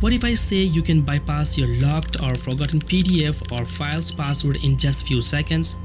What if I say you can bypass your locked or forgotten PDF or files password in just few seconds?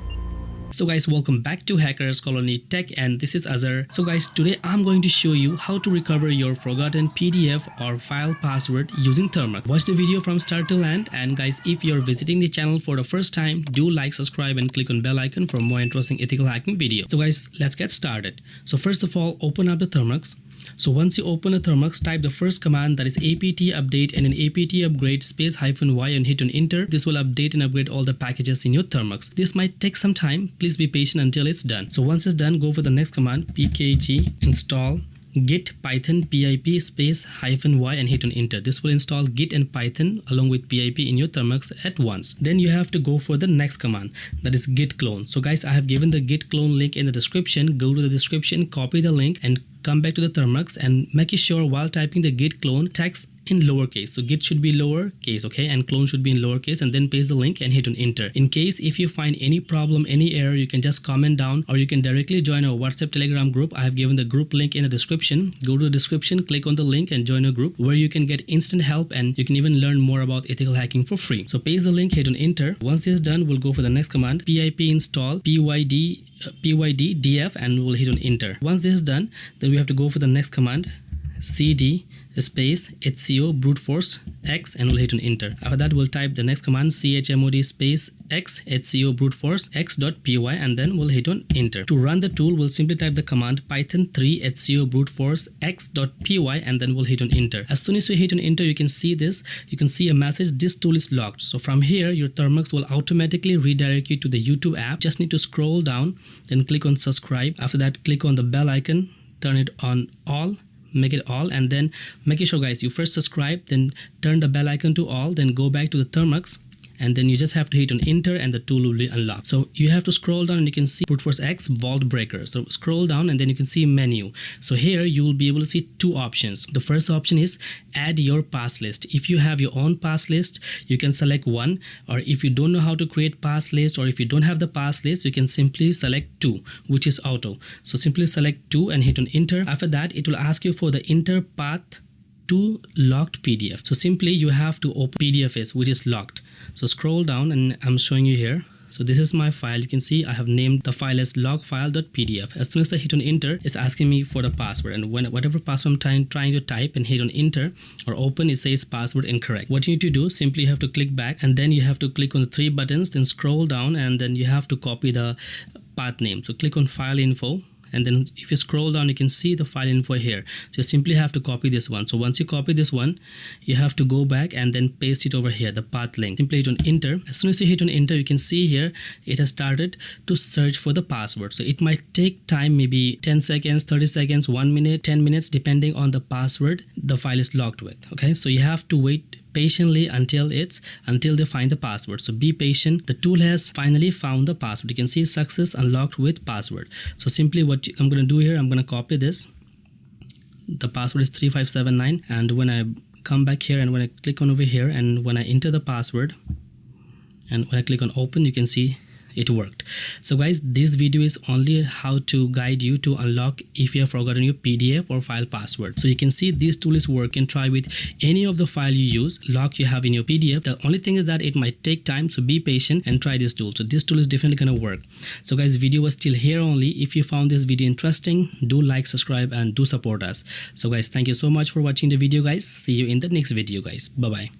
So guys, welcome back to Hackers Colony Tech, and this is Azhar. So guys, today I'm going to show you how to recover your forgotten PDF or file password using Termux. Watch the video from start to end, and guys, if you're visiting the channel for the first time, do like, subscribe and click on bell icon for more interesting ethical hacking videos. So guys, let's get started. So first of all, open up the Termux. So once you open the Termux, type the first command, that is apt update and then apt upgrade space -y and hit on enter. This will update and upgrade all the packages in your Termux. This might take some time. Please be patient until it's done. So once it's done, go for the next command, pkg install git python pip space -y and hit on enter. This will install git and python along with pip in your Termux at once. Then you have to go for the next command, that is git clone. So guys, I have given the git clone link in the description. Go to the description, copy the link and come back to the Termux and make sure while typing the git clone text in lowercase. So git should be lowercase, okay, and clone should be in lowercase, and then paste the link and hit on enter. In case if you find any problem, any error, you can just comment down or you can directly join our WhatsApp Telegram group. I have given the group link in the description. Go to the description, click on the link and join a group where you can get instant help and you can even learn more about ethical hacking for free. So paste the link, hit on enter. Once this is done, we'll go for the next command, pip install pyddf and we'll hit on enter. Once this is done, then we have to go for the next command, cd space hco brute force x and we'll hit on enter. After that, we'll type the next command, chmod space x hco brute force x.py and then we'll hit on enter. To run the tool, we'll simply type the command python 3 hco brute force x.py and then we'll hit on enter. As soon as you hit on enter, you can see this. You can see a message, this tool is locked. So from here, your Termux will automatically redirect you to the YouTube app. Just need to scroll down, then click on subscribe. After that, click on the bell icon, turn it on all, make it all, and then make sure guys you first subscribe, then turn the bell icon to all, then go back to the Termux and then you just have to hit on enter and the tool will be unlocked. So you have to scroll down and you can see brute force X vault breaker. So scroll down and then you can see menu. So here you will be able to see two options. The first option is add your pass list. If you have your own pass list, you can select one, or if you don't know how to create pass list or if you don't have the pass list, you can simply select 2, which is auto. So simply select 2 and hit on enter. After that, it will ask you for the enter path to locked PDF. So simply you have to open PDF which is locked. So scroll down and I'm showing you here. So this is my file. You can see I have named the file as logfile.pdf. As soon as I hit on enter, it's asking me for the password, and whatever password I'm trying to type and hit on enter or open, it says password incorrect. What you need to do, simply you have to click back and then you have to click on the 3 buttons, then scroll down and then you have to copy the path name. So click on file info. And then if you scroll down, you can see the file info here. So you simply have to copy this one. So once you copy this one, you have to go back and then paste it over here, the path link. Simply hit on enter. As soon as you hit on enter, you can see here it has started to search for the password. So it might take time, maybe 10 seconds, 30 seconds, 1 minute, 10 minutes, depending on the password the file is locked with. Okay, so you have to wait patiently until they find the password. So be patient. The tool has finally found the password. You can see success unlocked with password. So simply what I'm going to do here, I'm going to copy this. The password is 3579, and when I come back here and when I click on over here and when I enter the password and when I click on open, you can see it worked. So guys, this video is only how to guide you to unlock if you have forgotten your PDF or file password. So you can see this tool is working. Try with any of the file you use, lock you have in your PDF. The only thing is that it might take time, so be patient and try this tool. So this tool is definitely going to work. So guys, video was still here only. If you found this video interesting, do like, subscribe and do support us. So guys, thank you so much for watching the video guys. See you in the next video guys. Bye bye.